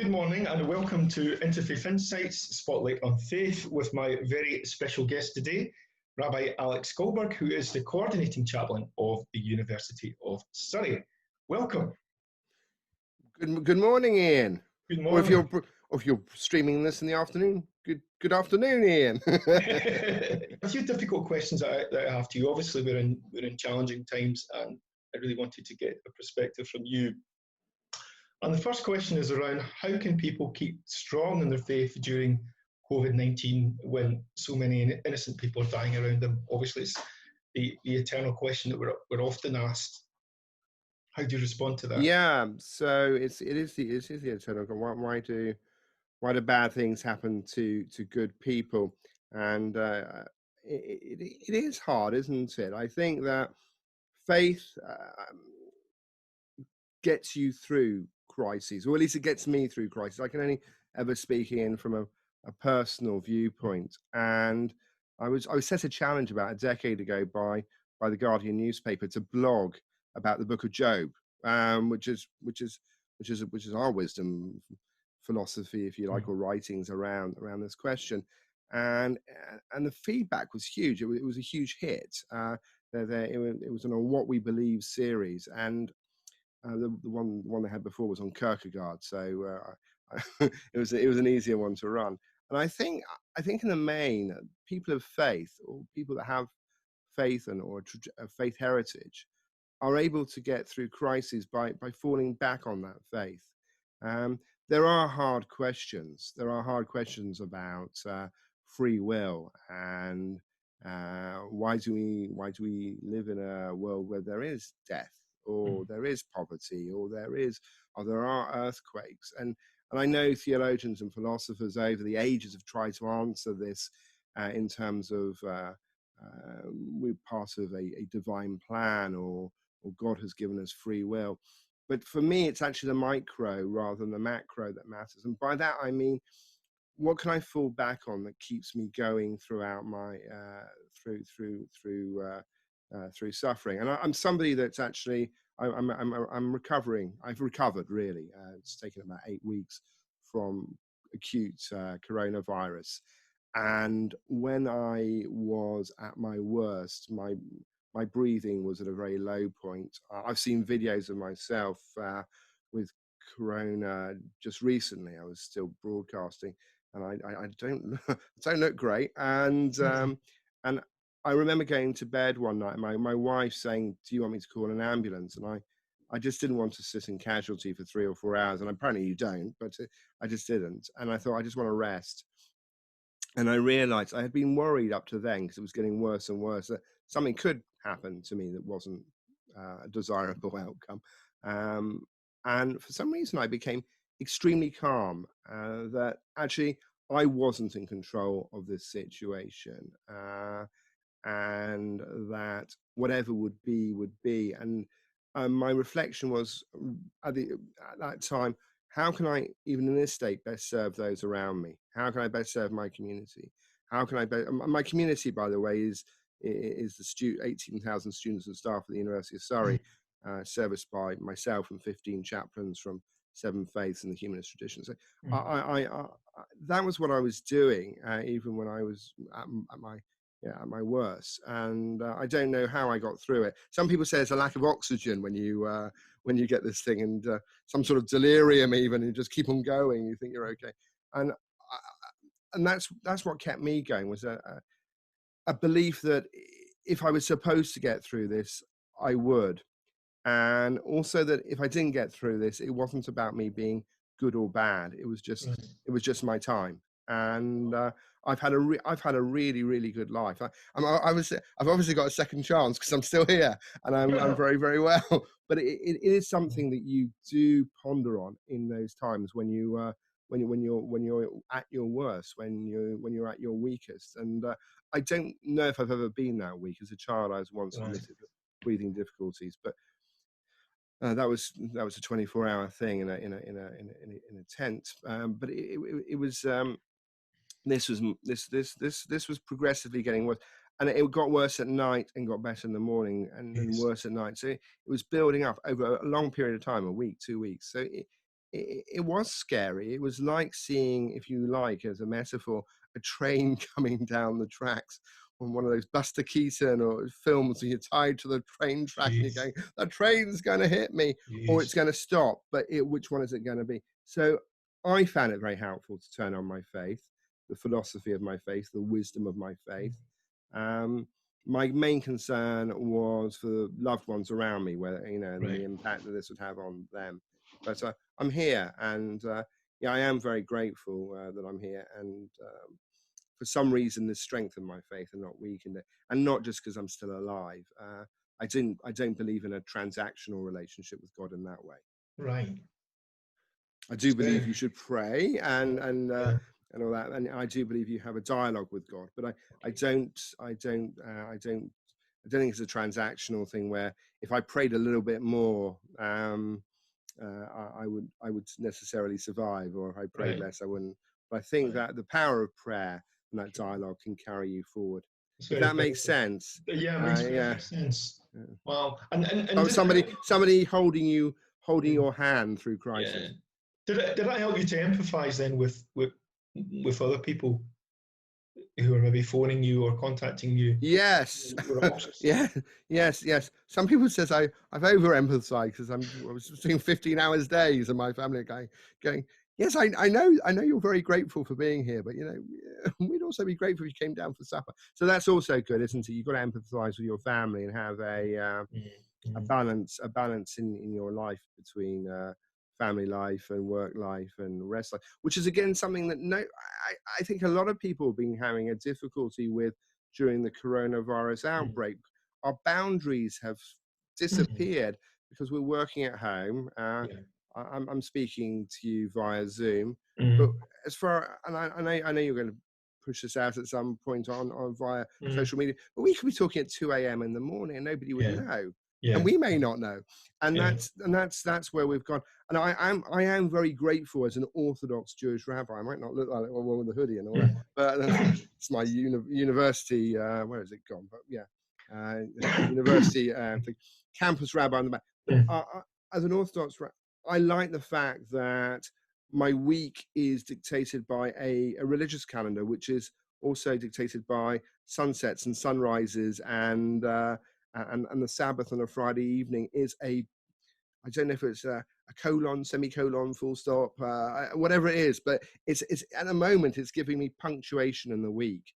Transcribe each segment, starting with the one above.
Good morning and welcome to Interfaith Insights Spotlight on Faith with my very special guest today, Rabbi Alex Goldberg, who is the coordinating chaplain of the University of Surrey. Welcome. Good morning, Ian. Good Or morning. if you're streaming this in the afternoon, good afternoon, Ian. A few difficult questions that I have to you. Obviously, we're in challenging times, and I really wanted to get a perspective from you. And the first question is around how can people keep strong in their faith during COVID-19 when so many innocent people are dying around them? Obviously, it's the eternal question that we're often asked. How do you respond to that? Yeah, so it is the eternal. Why do bad things happen to good people? And it is hard, isn't it? I think that faith gets you through crises, or at least it gets me through crises. I can only ever speak in from a personal viewpoint. And I was set a challenge about a decade ago by the Guardian newspaper to blog about the Book of Job, which is our wisdom philosophy, if you like, or writings around this question. And the feedback was huge. It was a huge hit. It was on a What We Believe series, and the one they had before was on Kierkegaard, so it was an easier one to run. And I think in the main, people of faith, or people that have faith or a faith heritage, are able to get through crises by falling back on that faith. There are hard questions. There are hard questions about free will and why do we live in a world where there is death, or there is poverty, or there are earthquakes. And I know theologians and philosophers over the ages have tried to answer this in terms of we're part of a divine plan, or God has given us free will. But for me, it's actually the micro rather than the macro that matters. And by that, I mean, what can I fall back on that keeps me going throughout my through suffering? And I'm somebody that's actually I'm recovering. I've recovered really. It's taken about 8 weeks from acute coronavirus. And when I was at my worst, my breathing was at a very low point. I've seen videos of myself with corona just recently. I was still broadcasting, and I don't look great. And and I remember going to bed one night, my wife saying, "Do you want me to call an ambulance?" And I just didn't want to sit in casualty for 3 or 4 hours. And apparently you don't, but I just didn't. And I thought, I just want to rest. And I realized I had been worried up to then, because it was getting worse and worse, that something could happen to me that wasn't a desirable outcome. And for some reason, I became extremely calm, that actually I wasn't in control of this situation, and that whatever would be. And my reflection was at that time, how can I, even in this state, best serve those around me? How can I best serve my community? How can I my community, by the way, is the 18,000 students and staff at the University of Surrey, serviced by myself and 15 chaplains from 7 faiths in the humanist tradition. So I that was what I was doing, even when I was at my worst. And I don't know how I got through it. Some people say it's a lack of oxygen when you get this thing, and some sort of delirium even, and just keep on going. You think you're okay, and that's what kept me going, was a belief that if I was supposed to get through this, I would. And also that if I didn't get through this, it wasn't about me being good or bad. It was just my time. And I've had a really, really good life. I've obviously got a second chance because I'm still here, and I'm very, very well. But it is something that you do ponder on in those times when you're at your worst, when you're at your weakest. And I don't know if I've ever been that weak. As a child, I was once admitted to breathing difficulties, but that was a 24-hour thing in a tent. But it was this was progressively getting worse, and it got worse at night and got better in the morning, and worse at night. So it was building up over a long period of time, a week, 2 weeks. So it was scary. It was like seeing, if you like, as a metaphor, a train coming down the tracks on one of those Buster Keaton or films where you're tied to the train track and you're going, the train's going to hit me or it's going to stop. But which one is it going to be? So I found it very helpful to turn on my faith, the philosophy of my faith, the wisdom of my faith. My main concern was for the loved ones around me, where, you know, and the impact that this would have on them. But I'm here, and yeah, I am very grateful that I'm here, and for some reason, this strengthened my faith and not weakened it, and not just because I'm still alive. I don't believe in a transactional relationship with God in that way. Right. I do believe you should pray and all that, and I do believe you have a dialogue with God. But I don't think it's a transactional thing where if I prayed a little bit more, I would necessarily survive, or if I prayed less, I wouldn't. But I think that the power of prayer and that dialogue can carry you forward. If that makes sense. Yeah, it makes perfect sense. Wow. And somebody holding your hand through crisis. Did that help you to empathise then with other people who are maybe phoning you or contacting you? Yes. Yes. Some people says I've over empathized because I was doing 15 hours days, and my family are going, yes, I know you're very grateful for being here, but you know, we'd also be grateful if you came down for supper. So that's also good, isn't it? You've got to empathize with your family and have a balance in your life between family life and work life and rest life, which is again something that I think a lot of people have been having a difficulty with during the coronavirus outbreak. Our boundaries have disappeared because we're working at home. I'm speaking to you via Zoom, but as far, and I know you're going to push this out at some point on via social media, but we could be talking at 2 a.m. in the morning and nobody would know. And we may not know, and that's where we've gone. And I am very grateful as an Orthodox Jewish rabbi. I might not look like one with a hoodie and all that, but it's my university. Where has it gone? But university campus rabbi on the back. But as an Orthodox rabbi, I like the fact that my week is dictated by a religious calendar, which is also dictated by sunsets and sunrises, and the Sabbath on a Friday evening is I don't know if it's a colon, semicolon, full stop, whatever it is, but it's at the moment it's giving me punctuation in the week.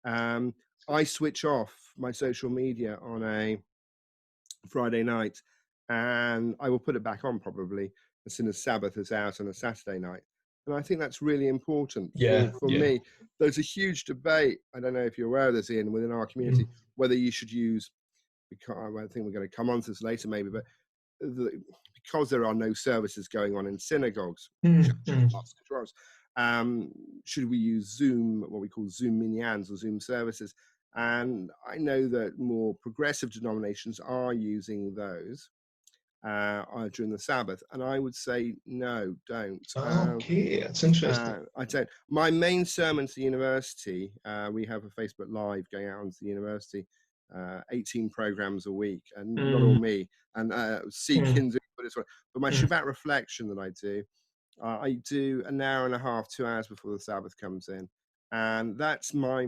I switch off my social media on a Friday night, and I will put it back on probably as soon as Sabbath is out on a Saturday night. And I think that's really important for me. There's a huge debate, I don't know if you're aware of this, Iain, within our community, whether you should use, because I think we're going to come on to this later maybe, but because there are no services going on in synagogues, should we use Zoom, what we call Zoom minyan's or Zoom services? And I know that more progressive denominations are using those during the Sabbath, and I would say no, don't. Okay, that's interesting. I don't. My main sermon to the university, we have a Facebook Live going out onto the university, 18 programs a week, and not all me, and Sikh Hindu, but my Shabbat reflection that I do an hour and a half, 2 hours before the Sabbath comes in, and that's my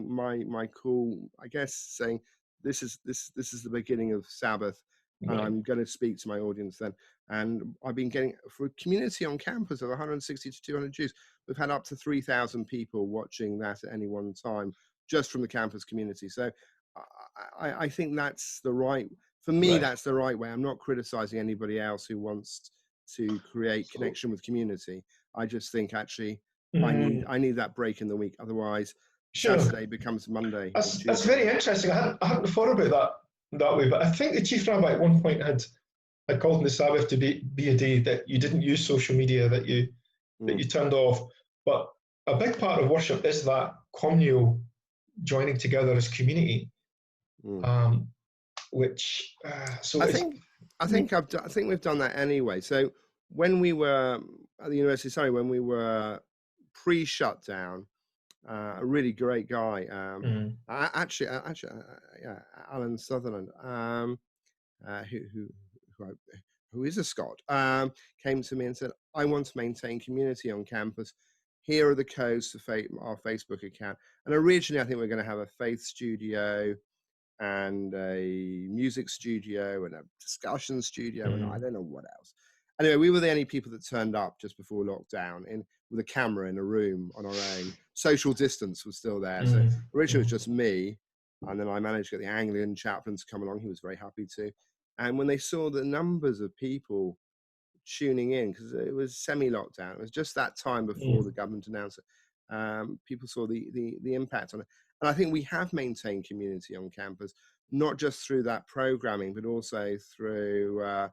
call, I guess, saying this is the beginning of Sabbath. And I'm going to speak to my audience then. And I've been getting, for a community on campus of 160 to 200 Jews, we've had up to 3,000 people watching that at any one time, just from the campus community. So I think that's the right, for me, that's the right way. I'm not criticizing anybody else who wants to create connection with community. I just think actually I need that break in the week. Otherwise, Saturday becomes Monday. That's very interesting. I hadn't thought about that way, but I think the chief rabbi at one point had called on the Sabbath to be a day that you didn't use social media, that you turned off. But a big part of worship is that communal joining together as community, which I think we've done that anyway. So when we were at the University of Surrey, when we were pre-shutdown, a really great guy, actually, Alan Sutherland, who who is a Scot, came to me and said, I want to maintain community on campus. Here are the codes to our Facebook account. And originally, I think we are going to have a faith studio and a music studio and a discussion studio, and I don't know what else. Anyway, we were the only people that turned up just before lockdown with a camera in a room on our own. Social distance was still there. So originally it was just me, and then I managed to get the Anglican chaplain to come along. He was very happy to. And when they saw the numbers of people tuning in, because it was semi-lockdown, it was just that time before the government announced it, people saw the impact on it. And I think we have maintained community on campus, not just through that programming, but also through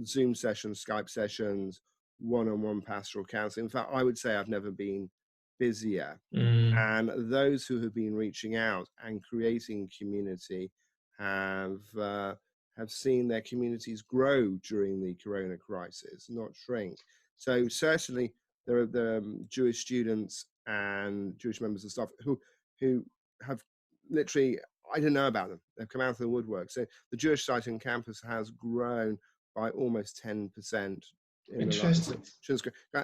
Zoom sessions, Skype sessions, one-on-one pastoral counseling. In fact, I would say I've never been busier. And those who have been reaching out and creating community have seen their communities grow during the corona crisis, not shrink. So certainly there are the Jewish students and Jewish members of staff who have literally, I didn't know about them. They've come out of the woodwork. So the Jewish site on campus has grown by almost 10%. Interesting.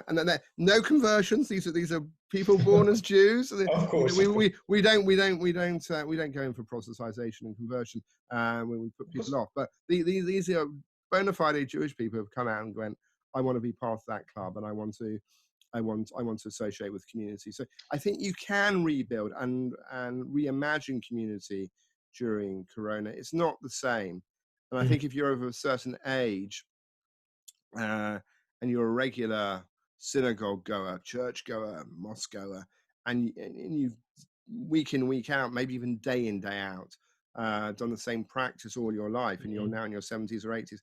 And then no conversions. These are people born as Jews. Of course. We don't go in for proselytization and conversion when we put people off. But these are bona fide Jewish people who have come out and went, I want to be part of that club, and I want to associate with community. So I think you can rebuild and reimagine community during Corona. It's not the same. And I think if you're of a certain age, and you're a regular synagogue goer, church goer, mosque goer, and you've week in, week out, maybe even day in, day out, done the same practice all your life, and you're now in your 70s or 80s,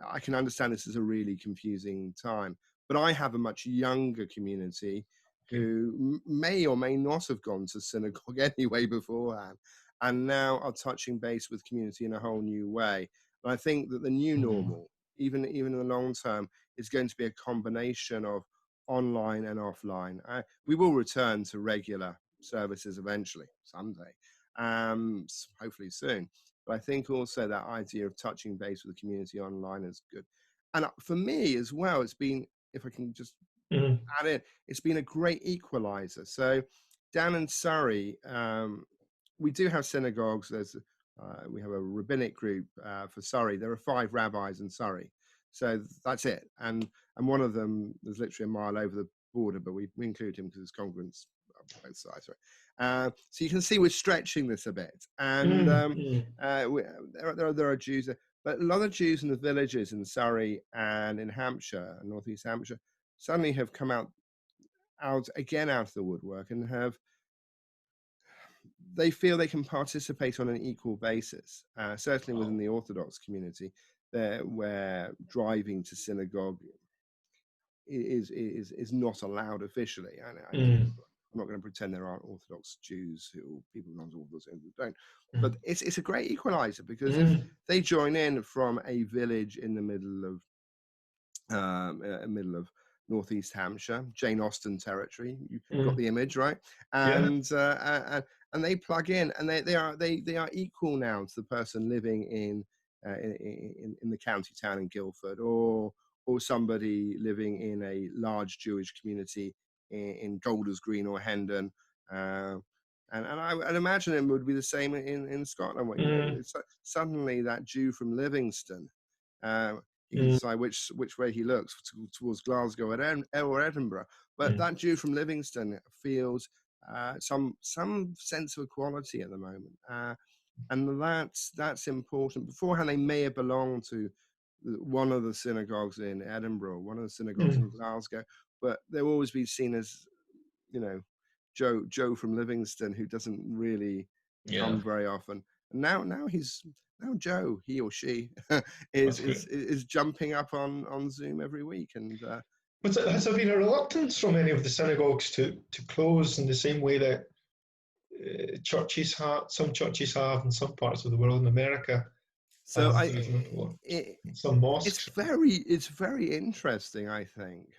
I can understand this is a really confusing time. But I have a much younger community who may or may not have gone to synagogue anyway beforehand, and now are touching base with community in a whole new way. And I think that the new normal, even in the long term, is going to be a combination of online and offline. We will return to regular services eventually, someday, hopefully soon. But I think also that idea of touching base with the community online is good. And for me as well, it's been, if I can just add in, it's been a great equalizer. So down in Surrey, we do have synagogues. We have a rabbinic group for Surrey. There are 5 rabbis in Surrey. So that's it. And one of them is literally a mile over the border, but we include him because his congruence on both sides. Right? So you can see we're stretching this a bit. And there are Jews, but a lot of Jews in the villages in Surrey and in Hampshire, and northeast Hampshire, suddenly have come out of the woodwork and they feel they can participate on an equal basis, certainly within the Orthodox community, where driving to synagogue is not allowed officially. I'm not going to pretend there aren't Orthodox Jews people non-Orthodox who don't, but it's a great equalizer, because if they join in from a village in the middle of northeast Hampshire, Jane Austen territory, you've got the image, right? And they plug in, and they are equal now to the person living in the county town in Guildford, or somebody living in a large Jewish community in Golders Green or Hendon. And I'd imagine it would be the same in Scotland. Suddenly that Jew from Livingston, he can decide which way he looks, towards Glasgow or Edinburgh. But that Jew from Livingston feels some sense of equality at the moment. And that's important. Beforehand, they may have belonged to one of the synagogues in Edinburgh, one of the synagogues in Glasgow, but they'll always be seen as, Joe from Livingston, who doesn't really come very often. And now Joe, he or she, is jumping up on Zoom every week. And but has there been a reluctance from any of the synagogues to close in the same way that some churches have in some parts of the world, in America? So some mosques. It's very interesting, I think.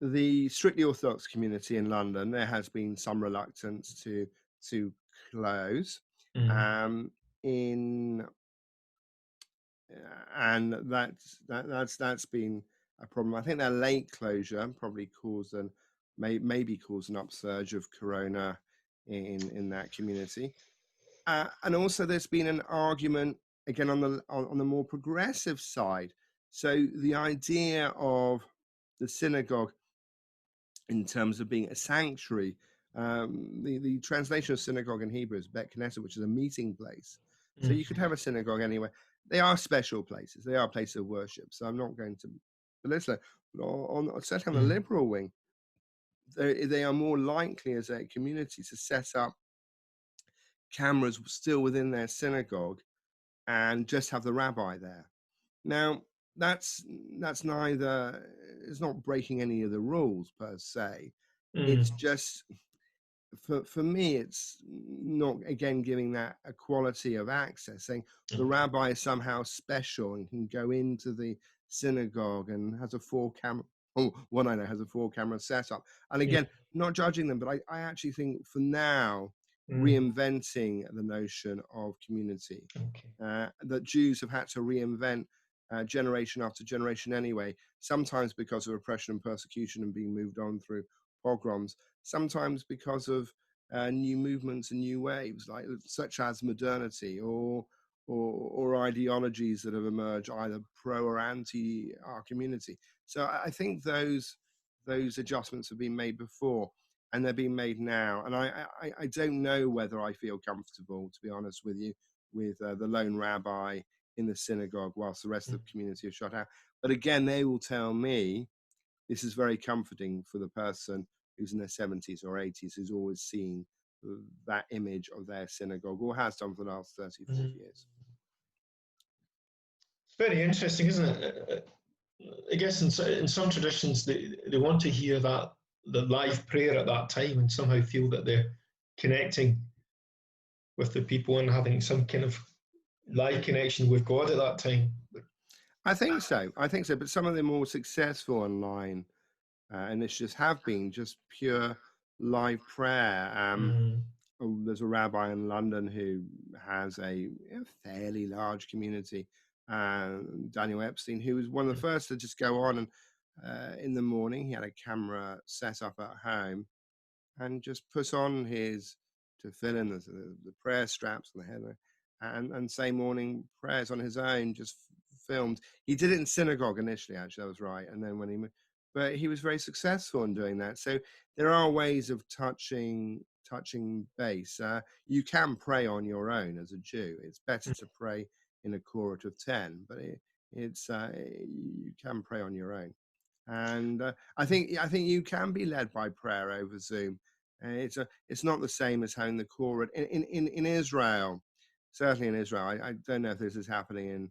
The strictly Orthodox community in London, there has been some reluctance to close. In and that's been a problem. I think their late closure probably caused an maybe caused an upsurge of corona in that community. And also, there's been an argument again on the more progressive side. So the idea of the synagogue in terms of being a sanctuary, the translation of synagogue in Hebrew is Bet Knesset, which is a meeting place. So you could have a synagogue anywhere. They are special places. They are places of worship. So I'm not going to belittle it. But certainly on the liberal wing, they are more likely as a community to set up cameras still within their synagogue and just have the rabbi there. Now, that's neither, it's not breaking any of the rules per se. It's just, for me, it's not, again, giving that equality of access, saying the rabbi is somehow special and can go into the synagogue and has a one I know has a 4-camera setup. And again, not judging them, but I actually think for now, reinventing the notion of community, that Jews have had to reinvent generation after generation anyway, sometimes because of oppression and persecution and being moved on through pogroms, sometimes because of new movements and new waves, such as modernity or ideologies that have emerged either pro or anti our community. So I think those adjustments have been made before, and they're being made now. And I don't know whether I feel comfortable, to be honest with you, with the lone rabbi in the synagogue whilst the rest of the community are shut out. But again, they will tell me this is very comforting for the person who's in their 70s or 80s, who's always seen that image of their synagogue, or has done for the last 30, 40 years. It's very interesting, isn't it? I guess in some traditions, they want to hear the live prayer at that time and somehow feel that they're connecting with the people and having some kind of live connection with God at that time. I think so. But some of the more successful online initiatives have been just pure live prayer. There's a rabbi in London who has a fairly large community, Daniel Epstein, who was one of the first to just go on and in the morning, he had a camera set up at home and just put on his tefillin, the prayer straps on the head, and say morning prayers on his own, just filmed. He did it in synagogue initially, actually, that was right. And then but he was very successful in doing that. So there are ways of touching base. You can pray on your own as a Jew. It's better to pray in a quorum of 10, but you can pray on your own. And I think you can be led by prayer over Zoom. It's not the same as having the quorum in Israel. Certainly in Israel, I don't know if this is happening in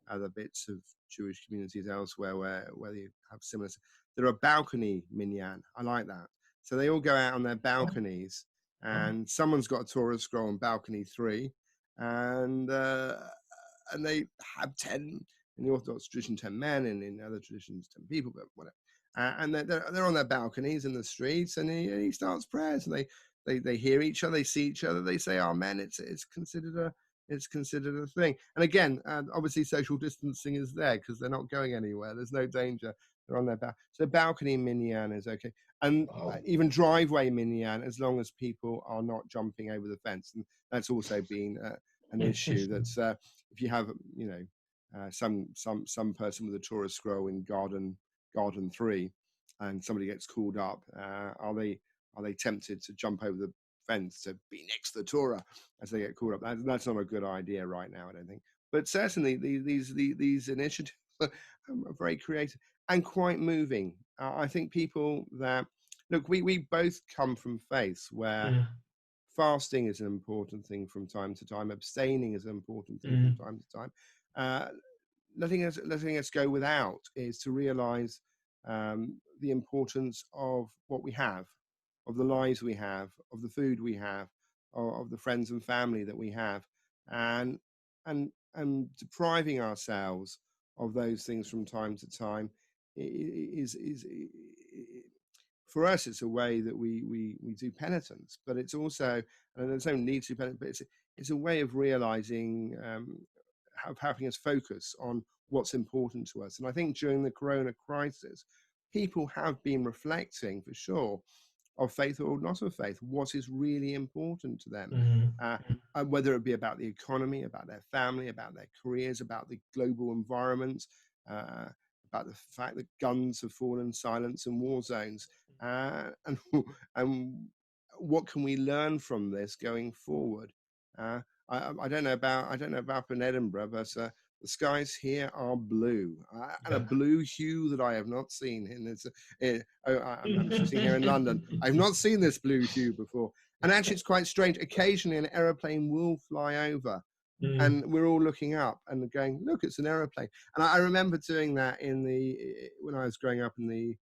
other bits of Jewish communities elsewhere where you have similar. There are balcony minyan. I like that. So they all go out on their balconies, and someone's got a Torah scroll on balcony 3, and they have 10 in the Orthodox tradition, 10 men, and in other traditions 10 people, but whatever. And they're on their balconies in the streets, and he starts prayers, and they hear each other, they see each other, they say amen. It's considered a thing. And again, obviously social distancing is there because they're not going anywhere. There's no danger. They're on their back. So balcony minyan is okay. And even driveway minyan, as long as people are not jumping over the fence. And that's also been an issue. That's if you have, some person with a Torah scroll in garden 3 and somebody gets called up, are they tempted to jump over the fence to be next to the Torah as they get called up? That's not a good idea right now, I don't think. But certainly these initiatives are very creative and quite moving. I think people that look, we both come from faiths where fasting is an important thing from time to time, abstaining is an important thing from time to time. Letting us go without is to realize the importance of what we have, of the lives we have, of the food we have, of the friends and family that we have, and depriving ourselves of those things from time to time is for us, it's a way that we do penitence, but it's also, and there's no need to penitence, but it's a way of realizing having us focus on what's important to us. And I think during the corona crisis, people have been reflecting for sure of faith or not of faith, what is really important to them, whether it be about the economy, about their family, about their careers, about the global environment, about the fact that guns have fallen silent in war zones, and what can we learn from this going forward? I don't know about up in Edinburgh, but the skies here are blue, and a blue hue that I have not seen. I'm sitting here in London. I've not seen this blue hue before. And actually, it's quite strange. Occasionally, an aeroplane will fly over, and we're all looking up and going, "Look, it's an aeroplane." And I remember doing that when I was growing up in the.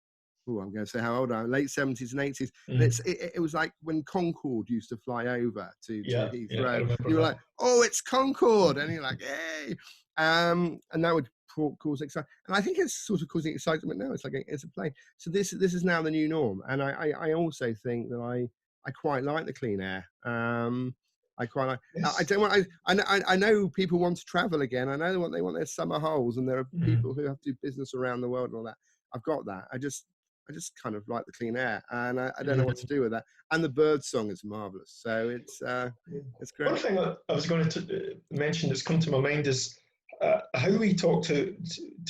Oh, I'm going to say how old I am. Late 70s and 80s. And it was like when Concorde used to fly over to Heathrow. You were like, "Oh, it's Concorde," and you're like, "Yay!" And that would cause excitement. And I think it's sort of causing excitement now. It's like it's a plane. So this is now the new norm. And I also think that I quite like the clean air. I quite like. Yes. I don't want. I know people want to travel again. I know what they want their summer holes, and there are people who have to do business around the world and all that. I've got that. I just kind of like the clean air, and I don't know what to do with that. And the bird song is marvelous, so it's great. One thing I was going to mention that's come to my mind is how we talk to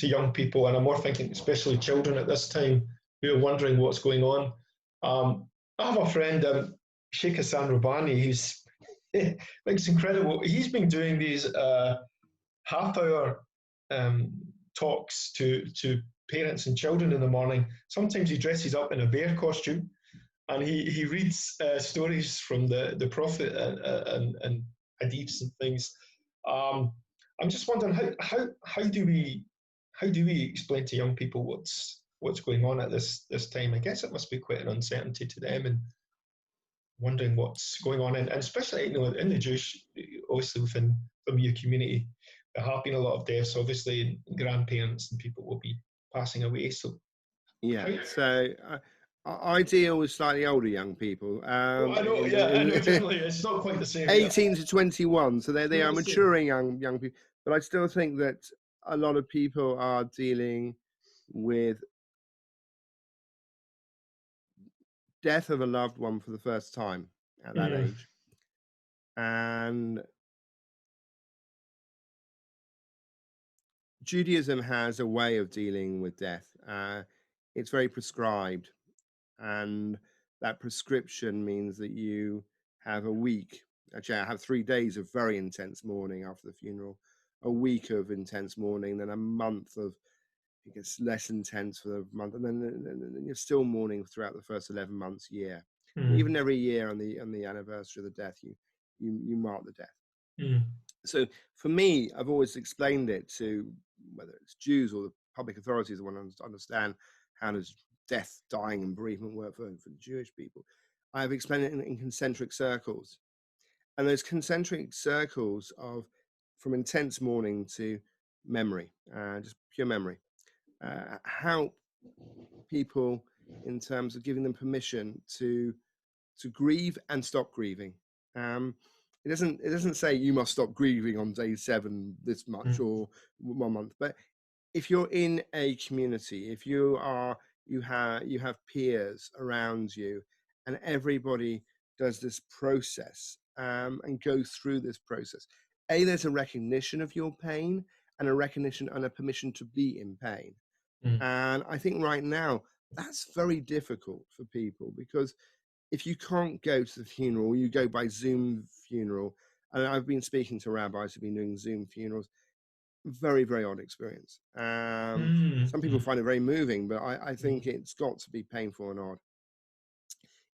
young people, and I'm more thinking especially children at this time who are wondering what's going on. I have a friend, Sheikh Hassan Rabbani, who's it's incredible. He's been doing these half-hour talks to parents and children in the morning. Sometimes he dresses up in a bear costume, and he reads stories from the Prophet and hadiths and things. I'm just wondering how do we explain to young people what's going on at this time? I guess it must be quite an uncertainty to them, and wondering what's going on, and especially in the Jewish, obviously within your community, there have been a lot of deaths. Obviously, grandparents and people will be passing away. So yeah, so I deal with slightly older young people. I know, definitely. It's not quite the same. 18 to 21, so they are maturing young people. But I still think that a lot of people are dealing with death of a loved one for the first time at that age. And Judaism has a way of dealing with death. It's very prescribed, and that prescription means that you have a week. Actually, I have 3 days of very intense mourning after the funeral, a week of intense mourning, then a month of, it gets less intense for the month, and then you're still mourning throughout the first 11 months, year. Even every year on the anniversary of the death, you mark the death. So for me, I've always explained it to, whether it's Jews or the public authorities that want to understand how does death, dying, and bereavement work for Jewish people. I've explained it in concentric circles, and those concentric circles of from intense mourning to memory, just pure memory, help people in terms of giving them permission to grieve and stop grieving. It doesn't say you must stop grieving on day 7 this much or 1 month, but if you're in a community, if you have peers around you, and everybody does this process and go through this process, there's a recognition of your pain and a recognition and a permission to be in pain. And I think right now that's very difficult for people, because if you can't go to the funeral, you go by Zoom funeral. And I've been speaking to rabbis who've been doing Zoom funerals. Very, very odd experience. Some people find it very moving, but I think it's got to be painful and odd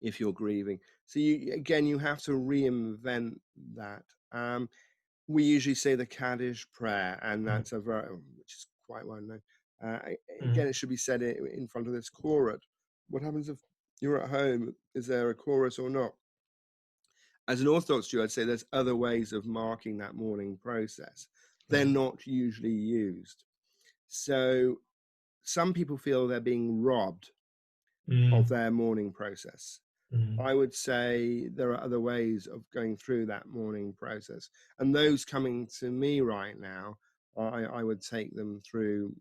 if you're grieving. So you have to reinvent that. We usually say the Kaddish prayer, and that's which is quite well known. Again, it should be said in front of this chorus. What happens if you're at home? Is there a chorus or not? As an Orthodox Jew, I'd say there's other ways of marking that mourning process. They're not usually used. So some people feel they're being robbed of their mourning process. I would say there are other ways of going through that mourning process, and those coming to me right now, I would take them through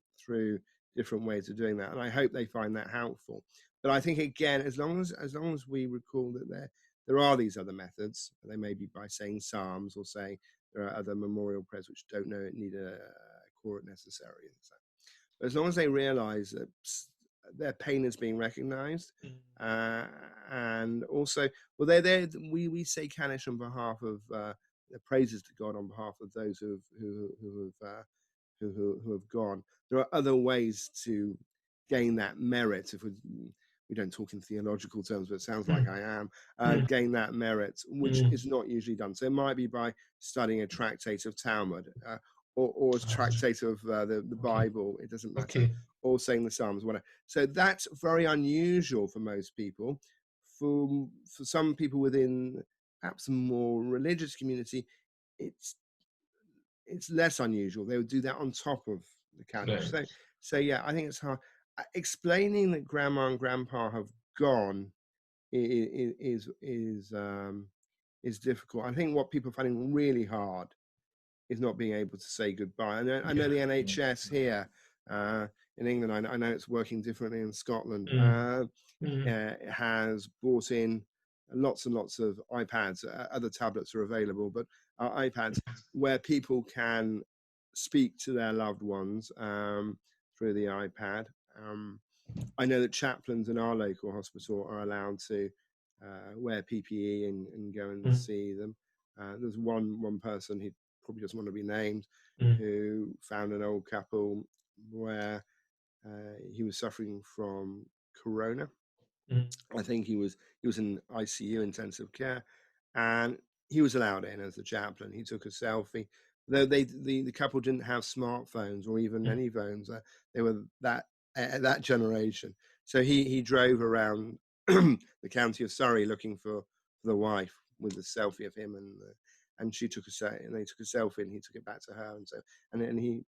different ways of doing that, and I hope they find that helpful. But I think again, as long as we recall that there are these other methods, they may be by saying psalms or saying there are other memorial prayers which don't need a quorum necessary. But as long as they realise that their pain is being recognised, and also, well, we say Kaddish on behalf of the praises to God on behalf of those who have gone. There are other ways to gain that merit. If we don't talk in theological terms, but it sounds like I am, gain that merit, which is not usually done. So it might be by studying a tractate of Talmud, or a tractate of the Bible. It doesn't matter. Or saying the Psalms, whatever. So that's very unusual for most people. For some people within perhaps a more religious community, it's less unusual. They would do that on top of the Kaddish. So yeah, I think it's hard. Explaining that grandma and grandpa have gone is difficult. I think what people are finding really hard is not being able to say goodbye. I know the NHS here in England, I know it's working differently in Scotland, has brought in lots and lots of iPads. Other tablets are available, but iPads where people can speak to their loved ones through the iPad. I know that chaplains in our local hospital are allowed to wear PPE and go and see them. There's one person, he probably doesn't want to be named, who found an old couple where he was suffering from corona. I think he was in ICU, intensive care, and he was allowed in as the chaplain. He took a selfie. Though the couple didn't have smartphones or even any phones, they were that generation. So he drove around the county of Surrey looking for the wife with a selfie of him, and she took and they took a selfie, and he took it back to her, and he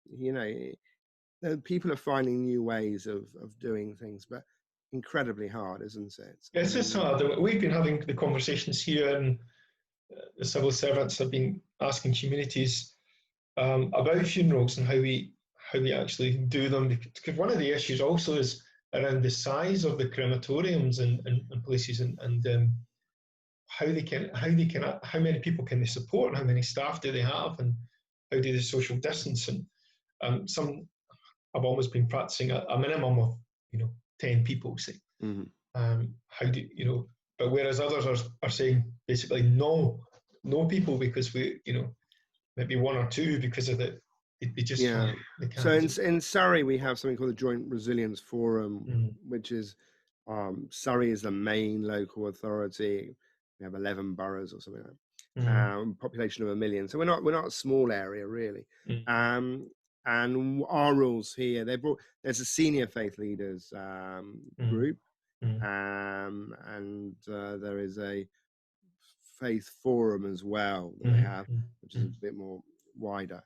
people are finding new ways of doing things, but incredibly hard, isn't it? It's just hard. We've been having the conversations here, and the civil servants have been asking communities about funerals and how we actually do them. Because one of the issues also is around the size of the crematoriums and places, and how many people can they support, and how many staff do they have, and how do they social distance. And some have almost been practicing a minimum of 10 people, say. How do but whereas others are saying basically no people, because we maybe one or two, because of they just can't. So in Surrey we have something called the Joint Resilience Forum, which is Surrey is the main local authority. We have 11 boroughs or something like that. Population of 1 million. So we're not a small area really. And our rules here, there's a senior faith leaders group, and there is a faith forum as well that they have, which is a bit more wider.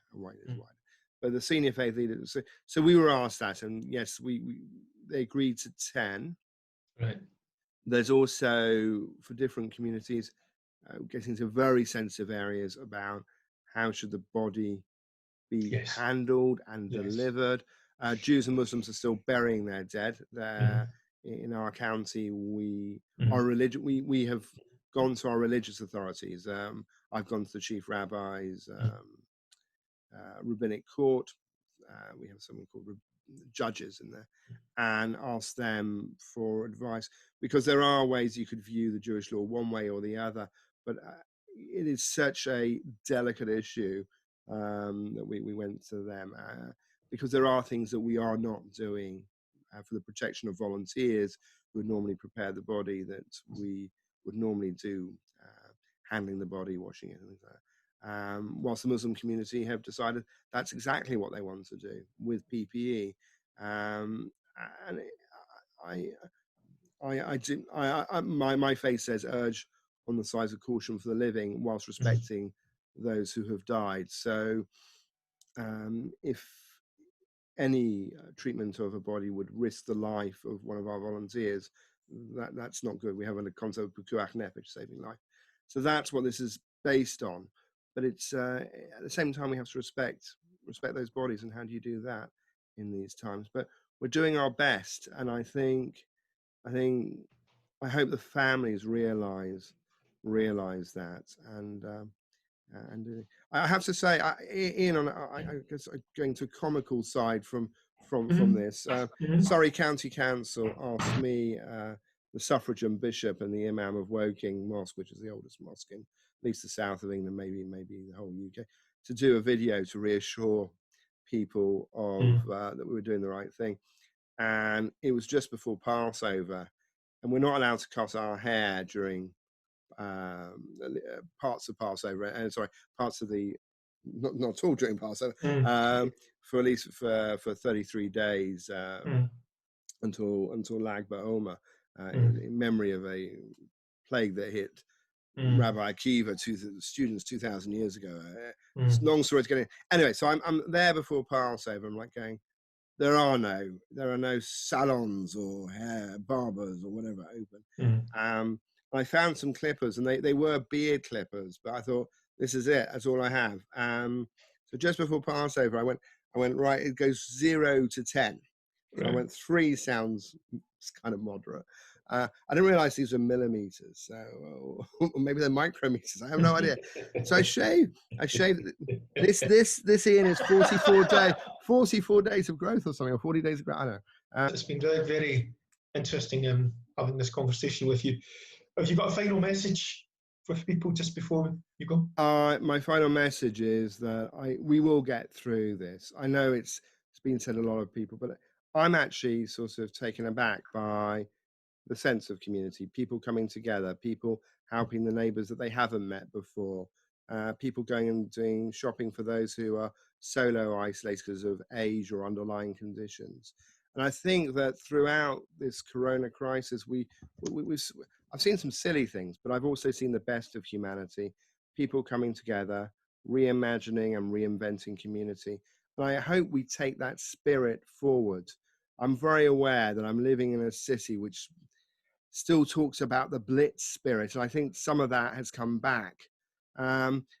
But the senior faith leaders. So we were asked that, and yes, they agreed to 10. Right. There's also, for different communities, getting to very sensitive areas about how should the body be handled and delivered. Jews and Muslims are still burying their dead. In our county, we have gone to our religious authorities. I've gone to the chief rabbi's rabbinic court. We have something called judges in there, and asked them for advice, because there are ways you could view the Jewish law one way or the other, but it is such a delicate issue that we went to them, because there are things that we are not doing for the protection of volunteers who would normally prepare the body, that we would normally do, handling the body, washing it, and things like that. Whilst the Muslim community have decided that's exactly what they want to do with PPE, and my faith says urge on the side of caution for the living, whilst respecting those who have died. So if any treatment of a body would risk the life of one of our volunteers, that's not good. We have a concept of pikuach nefesh, saving life. So that's what this is based on. But it's at the same time we have to respect those bodies, and how do you do that in these times? But we're doing our best, and I hope the families realize that, and I have to say, Iain, I guess going to a comical side from this, Surrey County Council asked me, the suffragan bishop and the imam of Woking Mosque, which is the oldest mosque in at least the south of England, maybe the whole UK, to do a video to reassure people of that we were doing the right thing. And it was just before Passover, and we're not allowed to cut our hair during parts of Passover, parts of the not all during Passover, for at least for 33 days until Lag BaOmer, in memory of a plague that hit Rabbi Akiva, students 2,000 years ago. Long story to get in. Anyway, so I'm there before Passover. I'm like going, there are no salons or hair barbers or whatever open. I found some clippers, and they were beard clippers, but I thought, this is it. That's all I have. So just before Passover, I went right. It goes 0 to 10. So I went 3 sounds kind of moderate. I didn't realize these were millimeters, so or maybe they're micrometers. I have no idea. So I shaved. This Iain is 44 days of growth or something, or 40 days of growth. I don't know. It's been very, very interesting having this conversation with you. Have you got a final message for people just before you go? My final message is that we will get through this. I know it's been said a lot of people, but I'm actually sort of taken aback by the sense of community, people coming together, people helping the neighbours that they haven't met before, people going and doing shopping for those who are solo isolated because of age or underlying conditions. And I think that throughout this corona crisis, I've seen some silly things, but I've also seen the best of humanity, people coming together, reimagining and reinventing community. And I hope we take that spirit forward. I'm very aware that I'm living in a city which still talks about the Blitz spirit, and I think some of that has come back.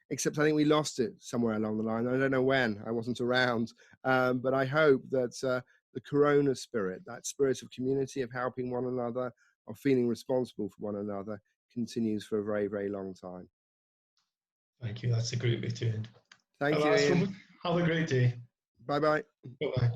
Except I think we lost it somewhere along the line. I don't know when. I wasn't around, but I hope that the Corona spirit, that spirit of community, of helping one another, of feeling responsible for one another, continues for a very, very long time. Thank you. That's a great way to end. Thank you, Iain. Have a great day. Bye-bye. Bye-bye.